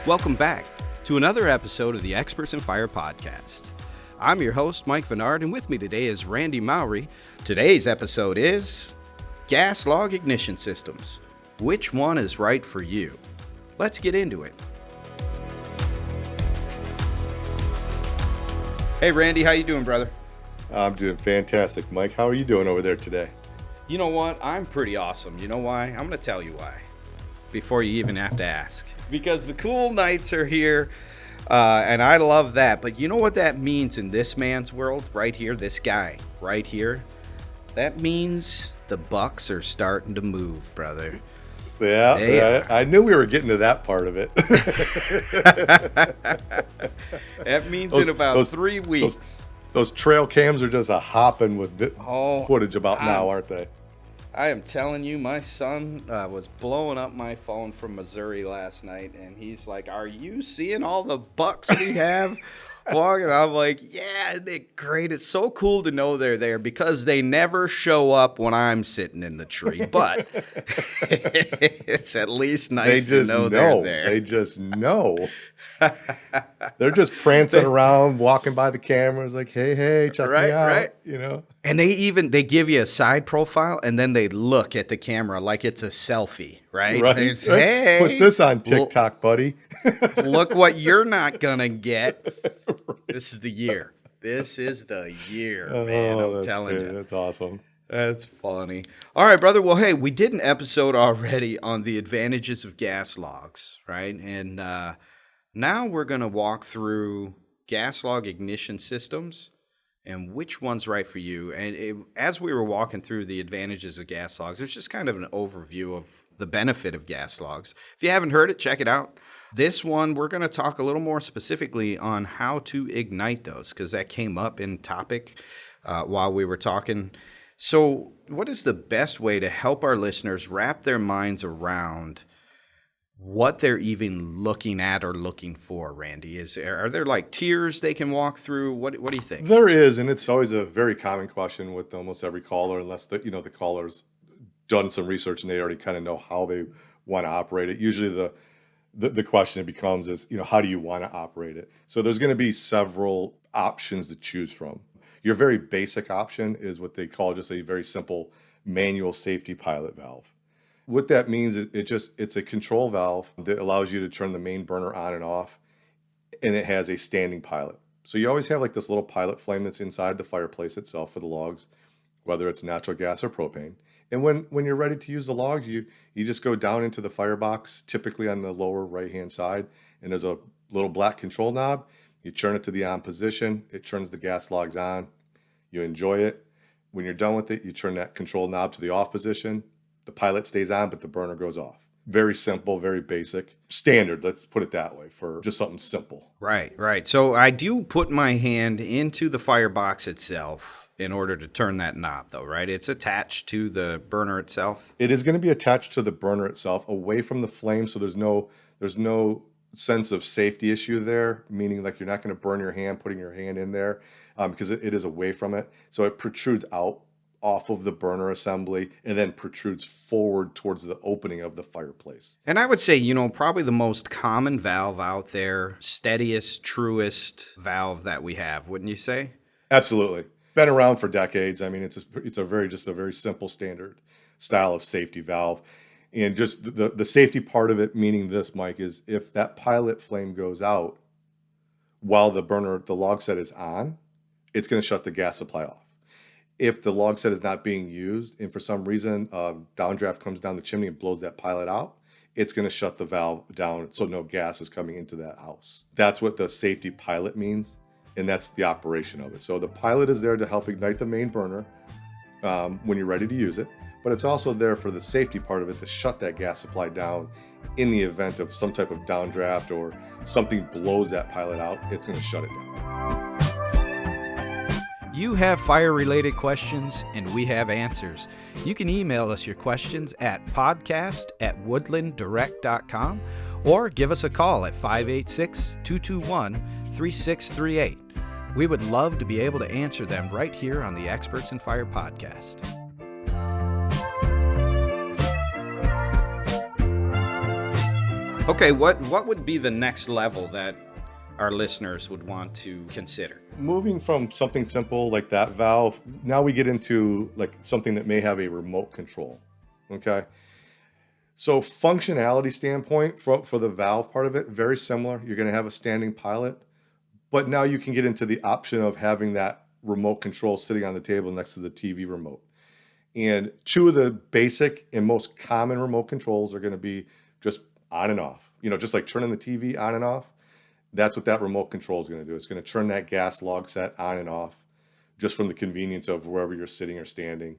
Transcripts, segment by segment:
Welcome back to another episode of the Experts in Fire podcast. I'm your host, Mike Vennard, and with me today is Randy Mowry. Today's episode is Gas Log Ignition Systems. Which one is right for you? Let's get into it. Hey, Randy, how you doing, brother? I'm doing fantastic. Mike, how are you doing over there today? You know what? I'm pretty awesome. You know why? I'm going to tell you why before you even have to ask. Because the cool nights are here, and I love that. But you know what that means in this man's world right here, this guy right here? That means the Bucks are starting to move, brother. Yeah, I knew we were getting to that part of it. That means in about 3 weeks. Those trail cams are just a hopping with footage about now, aren't they? I am telling you, my son was blowing up my phone from Missouri last night, and he's like, "Are you seeing all the Bucks we have?" Walking, I'm like, "Yeah, they're great. It's so cool to know they're there because they never show up when I'm sitting in the tree, but it's at least nice to know they're there." They just know. They're just prancing around, walking by the cameras, like, "Hey, check me out!" Right. You know. And they give you a side profile, and then they look at the camera like it's a selfie, right? Right. Say, "Hey, put this on TikTok, buddy. Look what you're not gonna get." Right. This is the year. This is the year, man. I'm telling you. That's awesome. That's funny. All right, brother. Well, hey, we did an episode already on the advantages of gas logs, right? And now we're going to walk through gas log ignition systems and which one's right for you. And as we were walking through the advantages of gas logs, there's just kind of an overview of the benefit of gas logs. If you haven't heard it, check it out. This one, we're going to talk a little more specifically on how to ignite those because that came up in topic while we were talking. So what is the best way to help our listeners wrap their minds around what they're even looking at or looking for, Randy? Are there like tiers they can walk through? What do you think? There is, and it's always a very common question with almost every caller, unless the caller's done some research and they already kind of know how they want to operate it. Usually the question becomes is, how do you want to operate it? So there's going to be several options to choose from. Your very basic option is what they call just a very simple manual safety pilot valve. What that means, it's a control valve that allows you to turn the main burner on and off, and it has a standing pilot. So you always have like this little pilot flame that's inside the fireplace itself for the logs, whether it's natural gas or propane. And when you're ready to use the logs, you just go down into the firebox, typically on the lower right-hand side, and there's a little black control knob. You turn it to the on position. It turns the gas logs on. You enjoy it. When you're done with it, you turn that control knob to the off position. The pilot stays on, but the burner goes off. Very simple, very basic. Standard, let's put it that way, for just something simple. Right. So I do put my hand into the firebox itself in order to turn that knob, though, right? It's attached to the burner itself. It is going to be attached to the burner itself, away from the flame, so there's no sense of safety issue there, meaning like you're not going to burn your hand putting your hand in there because it is away from it. So it protrudes out off of the burner assembly and then protrudes forward towards the opening of the fireplace. And I would say, probably the most common valve out there, steadiest, truest valve that we have, wouldn't you say? Absolutely. Been around for decades. I mean, it's a very simple standard style of safety valve. And just the safety part of it, meaning this, Mike, is if that pilot flame goes out while the log set is on, it's going to shut the gas supply off. If the log set is not being used and for some reason downdraft comes down the chimney and blows that pilot out, it's going to shut the valve down so no gas is coming into that house. That's what the safety pilot means, and that's the operation of it. So the pilot is there to help ignite the main burner when you're ready to use it. But it's also there for the safety part of it to shut that gas supply down in the event of some type of downdraft or something blows that pilot out. It's going to shut it down. You have fire-related questions, and we have answers. You can email us your questions at podcast@woodlanddirect.com or give us a call at 586-221-3638. We would love to be able to answer them right here on the Experts in Fire podcast. Okay, what would be the next level that our listeners would want to consider? Moving from something simple like that valve, now we get into like something that may have a remote control. Okay. So functionality standpoint for the valve part of it, very similar. You're going to have a standing pilot, but now you can get into the option of having that remote control sitting on the table next to the TV remote. And two of the basic and most common remote controls are going to be just on and off. Just like turning the TV on and off. That's what that remote control is going to do. It's going to turn that gas log set on and off just from the convenience of wherever you're sitting or standing.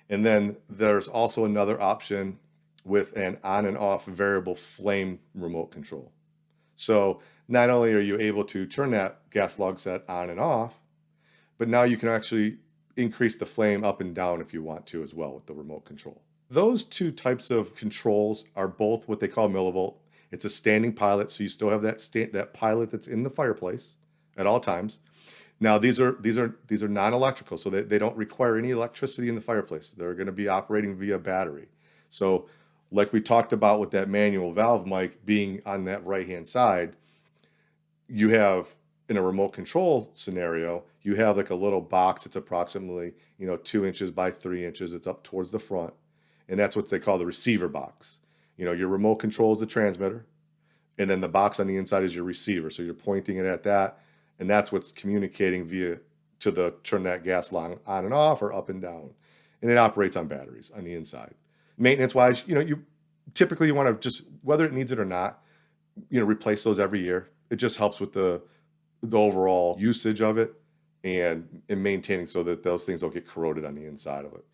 And then there's also another option with an on and off variable flame remote control. So not only are you able to turn that gas log set on and off, but now you can actually increase the flame up and down if you want to as well with the remote control. Those two types of controls are both what they call millivolt. It's a standing pilot, so you still have that pilot that's in the fireplace at all times. Now these are non-electrical, so they don't require any electricity in the fireplace. They're going to be operating via battery. So like we talked about with that manual valve, Mike, being on that right-hand side, you have in a remote control scenario, you have like a little box that's approximately 2 inches by 3 inches. It's up towards the front, and that's what they call the receiver box. Your remote control is the transmitter, and then the box on the inside is your receiver. So you're pointing it at that, and that's what's communicating via to the turn that gas line on and off or up and down. And it operates on batteries on the inside. Maintenance wise, you typically want to just, whether it needs it or not, replace those every year. It just helps with the overall usage of it and maintaining so that those things don't get corroded on the inside of it.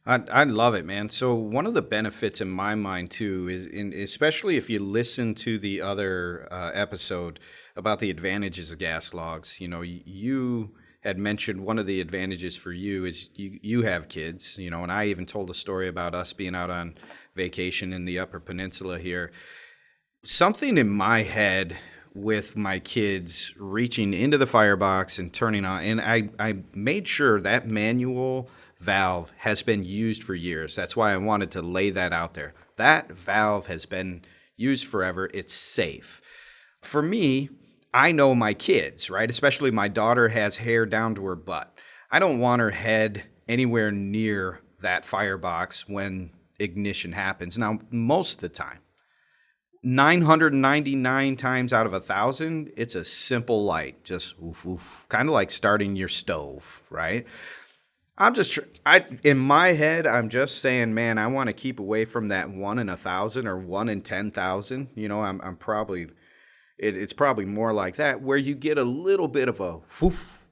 I love it, man. So one of the benefits in my mind too is, especially if you listen to the other episode about the advantages of gas logs. You had mentioned one of the advantages for you is you have kids. And I even told a story about us being out on vacation in the Upper Peninsula here. Something in my head with my kids reaching into the firebox and turning on, and I made sure that manual valve has been used for years. That's why I wanted to lay that out there. That valve has been used forever. It's safe. For me, I know my kids, right? Especially my daughter has hair down to her butt. I don't want her head anywhere near that firebox when ignition happens. Now, most of the time, 999 times out of 1,000, it's a simple light, just woof, woof, kind of like starting your stove, right? In my head, I'm just saying, man, I want to keep away from that 1 in 1,000 or 1 in 10,000. I'm probably, it's probably more like that, where you get a little bit of a whoof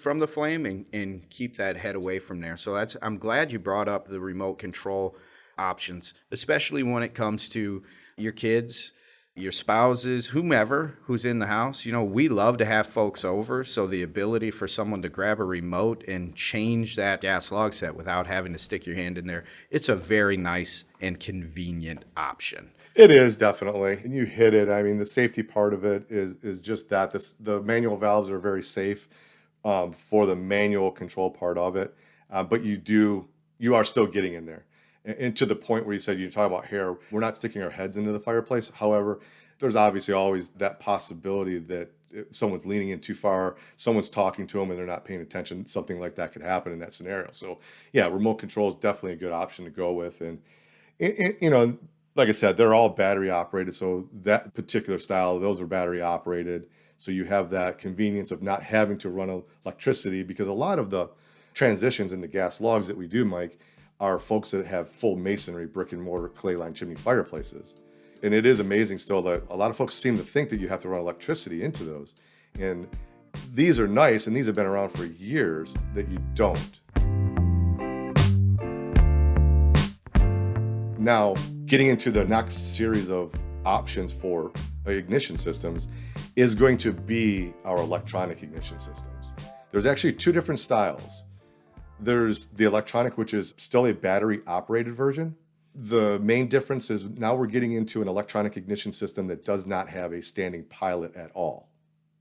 from the flame and keep that head away from there. So I'm glad you brought up the remote control options, especially when it comes to your kids, your spouses, whomever who's in the house. We love to have folks over, so the ability for someone to grab a remote and change that gas log set without having to stick your hand in there, it's a very nice and convenient option. It is definitely, and you hit it. I mean, the safety part of it is just that the manual valves are very safe for the manual control part of it, but you are still getting in there. And to the point where you said you talk about hair, we're not sticking our heads into the fireplace. However, there's obviously always that possibility that if someone's leaning in too far, someone's talking to them and they're not paying attention, something like that could happen in that scenario. So yeah, remote control is definitely a good option to go with. And like I said, they're all battery operated. So that particular style, those are battery operated. So you have that convenience of not having to run electricity, because a lot of the transitions in the gas logs that we do, Mike, are folks that have full masonry, brick and mortar, clay line chimney fireplaces. And it is amazing still that a lot of folks seem to think that you have to run electricity into those. And these are nice, and these have been around for years, that you don't. Now, getting into the next series of options for ignition systems is going to be our electronic ignition systems. There's actually two different styles. There's the electronic, which is still a battery operated version. The main difference is now we're getting into an electronic ignition system that does not have a standing pilot at all.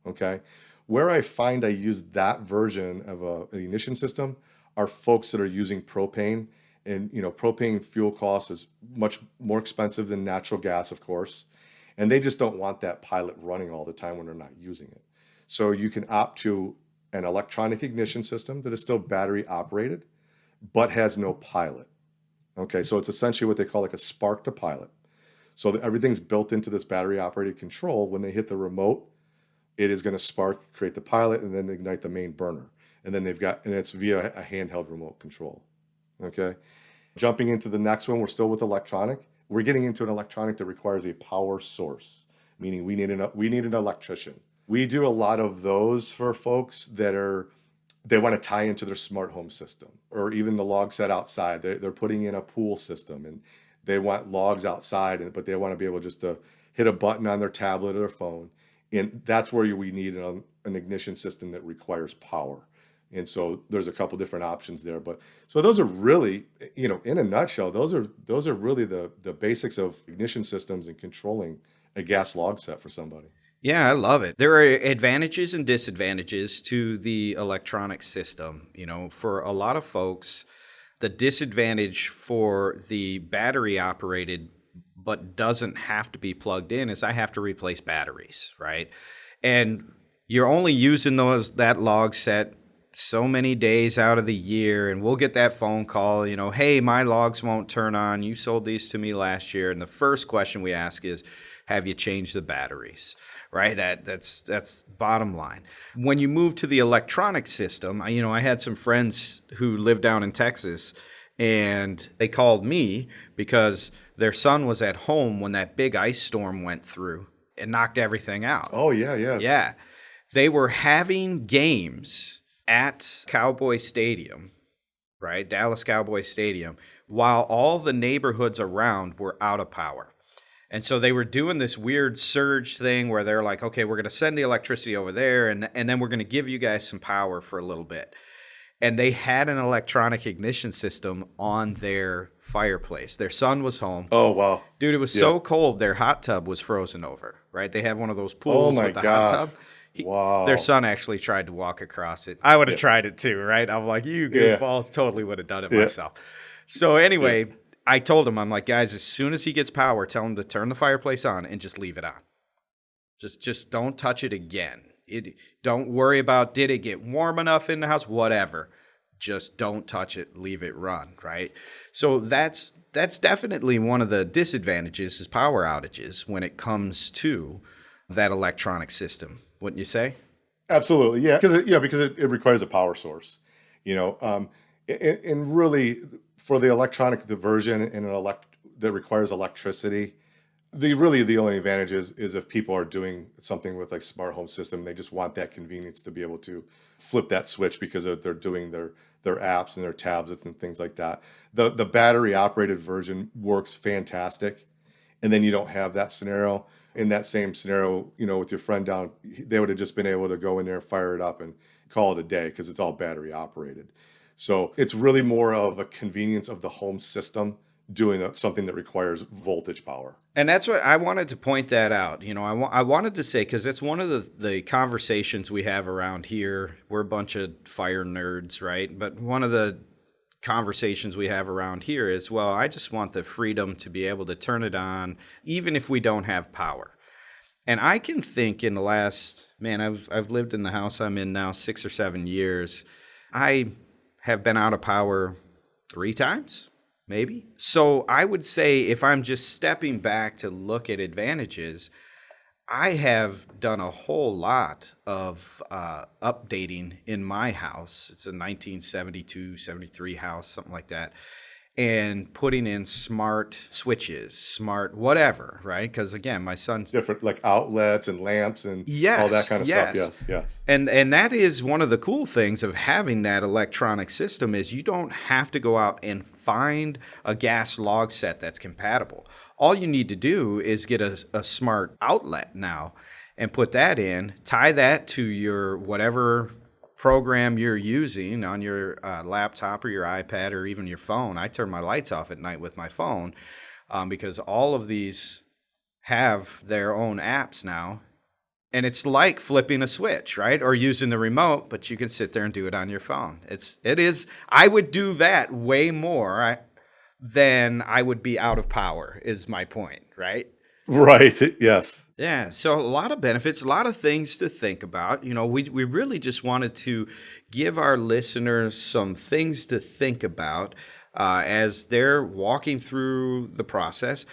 Okay. Where I find I use that version of an ignition system are folks that are using propane. And, propane fuel cost is much more expensive than natural gas, of course. and they just don't want that pilot running all the time when they're not using it. So you can opt to an electronic ignition system that is still battery operated, but has no pilot. Okay, so it's essentially what they call like a spark to pilot. So that everything's built into this battery operated control. When they hit the remote, it is going to spark, create the pilot, and then ignite the main burner. And then and it's via a handheld remote control. Okay. Jumping into the next one, we're still with electronic. We're getting into an electronic that requires a power source, meaning we need an electrician. We do a lot of those for folks they want to tie into their smart home system, or even the log set outside. They're putting in a pool system and they want logs outside, but they want to be able just to hit a button on their tablet or their phone. And that's where we need an ignition system that requires power. And so there's a couple different options there. But so those are really, in a nutshell, those are really the basics of ignition systems and controlling a gas log set for somebody. Yeah, I love it. There are advantages and disadvantages to the electronic system. For a lot of folks, the disadvantage for the battery operated but doesn't have to be plugged in is I have to replace batteries, right? And you're only using that log set so many days out of the year, and we'll get that phone call, hey, my logs won't turn on. You sold these to me last year. And the first question we ask is, have you changed the batteries? Right? That's bottom line. When you move to the electronic system, I had some friends who live down in Texas, and they called me because their son was at home when that big ice storm went through and knocked everything out. Oh, yeah, yeah. Yeah. They were having games at Cowboy Stadium, right? Dallas Cowboy Stadium, while all the neighborhoods around were out of power. And so they were doing this weird surge thing where they're like, okay, we're going to send the electricity over there, and then we're going to give you guys some power for a little bit. And they had an electronic ignition system on their fireplace. Their son was home. Oh, wow. Dude, it was so cold, their hot tub was frozen over, right? They have one of those pools with the hot tub. Wow. Their son actually tried to walk across it. I would have tried it too, right? I'm like, you goofballs, totally would have done it myself. So anyway, I told him, I'm like, guys, as soon as he gets power, tell him to turn the fireplace on and just leave it on. Just don't touch it again. Don't worry about, did it get warm enough in the house? Whatever. Just don't touch it. Leave it run, right? So that's definitely one of the disadvantages is power outages when it comes to that electronic system. Wouldn't you say? Absolutely, yeah. Because it requires a power source, and really for the electronic version that requires electricity. The only advantage is if people are doing something with like smart home system, they just want that convenience to be able to flip that switch because they're doing their apps and their tablets and things like that. The battery operated version works fantastic, and then you don't have that scenario. In that same scenario, with your friend down, they would have just been able to go in there, fire it up, and call it a day because it's all battery operated. So it's really more of a convenience of the home system doing something that requires voltage power. And that's what I wanted to point that out. I wanted to say, because it's one of the conversations we have around here. We're a bunch of fire nerds, right? But one of the conversations we have around here is, well, I just want the freedom to be able to turn it on, even if we don't have power. And I can think in the last, I've lived in the house I'm in now 6 or 7 years. I have been out of power 3 times. Maybe. So I would say if I'm just stepping back to look at advantages, I have done a whole lot of updating in my house. It's a 1972, 73 house, something like that. And putting in smart switches, smart whatever, right? Because again, my son's different, like outlets and lamps and all that kind of stuff. Yes. And that is one of the cool things of having that electronic system is you don't have to go out and find a gas log set that's compatible. All you need to do is get a smart outlet now and put that in, tie that to your whatever program you're using on your laptop or your iPad or even your phone. I turn my lights off at night with my phone because all of these have their own apps now. And it's like flipping a switch, right? Or using the remote, but you can sit there and do it on your phone. It is. I would do that way more than I would be out of power, is my point, right? Right. Yes. Yeah, so a lot of benefits, a lot of things to think about. We really just wanted to give our listeners some things to think about as they're walking through the process.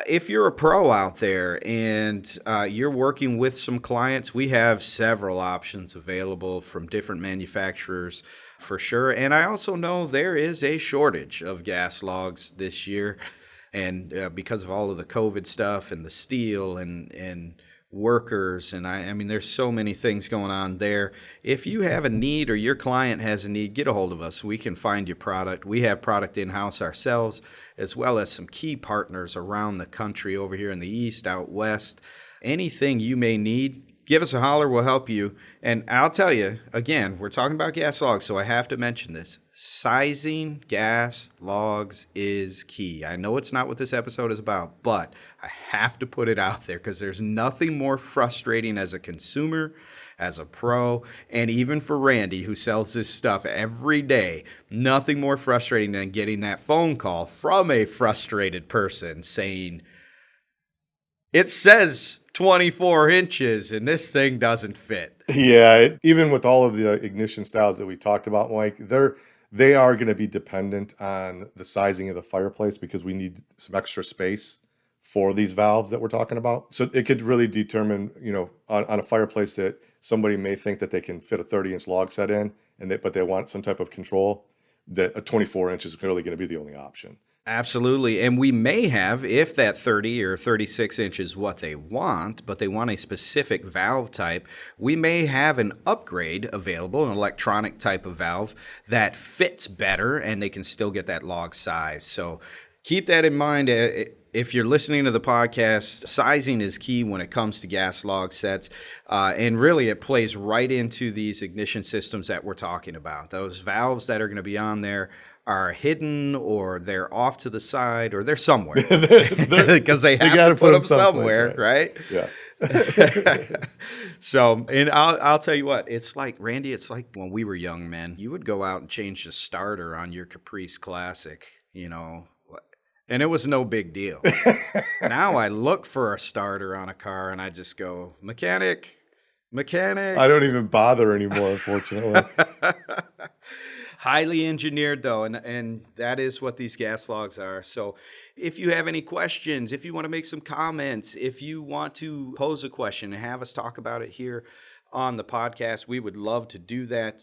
If you're a pro out there and you're working with some clients, we have several options available from different manufacturers for sure. And I also know there is a shortage of gas logs this year. And because of all of the COVID stuff and the steel and workers, and I mean, there's so many things going on there. If you have a need or your client has a need, get a hold of us. We can find your product. We have product in-house ourselves, as well as some key partners around the country over here in the East, out West. Anything you may need, give us a holler. We'll help you. And I'll tell you, again, we're talking about gas logs, so I have to mention this. Sizing gas logs is key. I know it's not what this episode is about, but I have to put it out there because there's nothing more frustrating as a consumer, as a pro, and even for Randy, who sells this stuff every day, nothing more frustrating than getting that phone call from a frustrated person saying, it says 24 inches and this thing doesn't fit. Yeah. Even with all of the ignition styles that we talked about, Mike, they are going to be dependent on the sizing of the fireplace because we need some extra space for these valves that we're talking about. So it could really determine, on a fireplace that somebody may think that they can fit a 30-inch log set in, but they want some type of control, that a 24 inch is clearly going to be the only option. Absolutely. And we may have, if that 30 or 36 inch is what they want, but they want a specific valve type, we may have an upgrade available, an electronic type of valve that fits better and they can still get that log size. So keep that in mind. If you're listening to the podcast, sizing is key when it comes to gas log sets. And really, it plays right into these ignition systems that we're talking about. Those valves that are going to be on there are hidden, or they're off to the side, or they're somewhere because they have to put them somewhere, right? Yeah. So, and I'll tell you what, it's like, Randy, it's like when we were young men, you would go out and change the starter on your Caprice Classic, and it was no big deal. Now I look for a starter on a car and I just go, mechanic. I don't even bother anymore, unfortunately. Highly engineered, though, and that is what these gas logs are. So if you have any questions, if you want to make some comments, if you want to pose a question and have us talk about it here on the podcast, we would love to do that.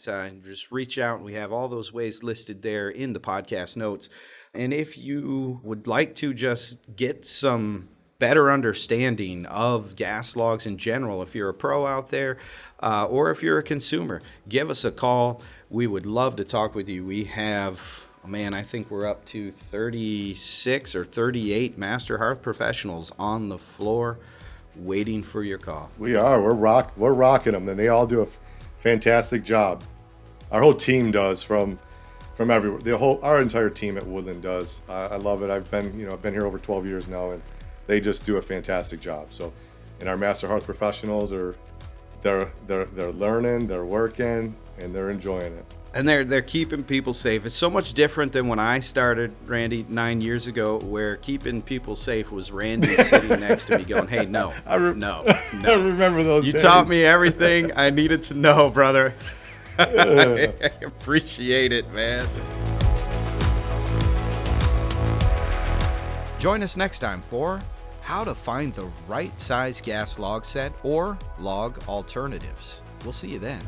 Just reach out. We have all those ways listed there in the podcast notes. And if you would like to just get some better understanding of gas logs in general, if you're a pro out there or if you're a consumer, give us a call. We would love to talk with you. We have, I think we're up to 36 or 38 Master Hearth professionals on the floor waiting for your call. We are. We're rocking them, and they all do a fantastic job. Our whole team does, from everywhere. Our entire team at Woodland does. I love it. I've been here over 12 years now, and they just do a fantastic job. So, and our Master Hearth professionals they're learning, they're working, and they're enjoying it. And they're keeping people safe. It's so much different than when I started, Randy, 9 years ago, where keeping people safe was Randy sitting next to me going, hey, no. I remember those days. You taught me everything I needed to know, brother. I appreciate it, man. Join us next time for how to find the right size gas log set or log alternatives. We'll see you then.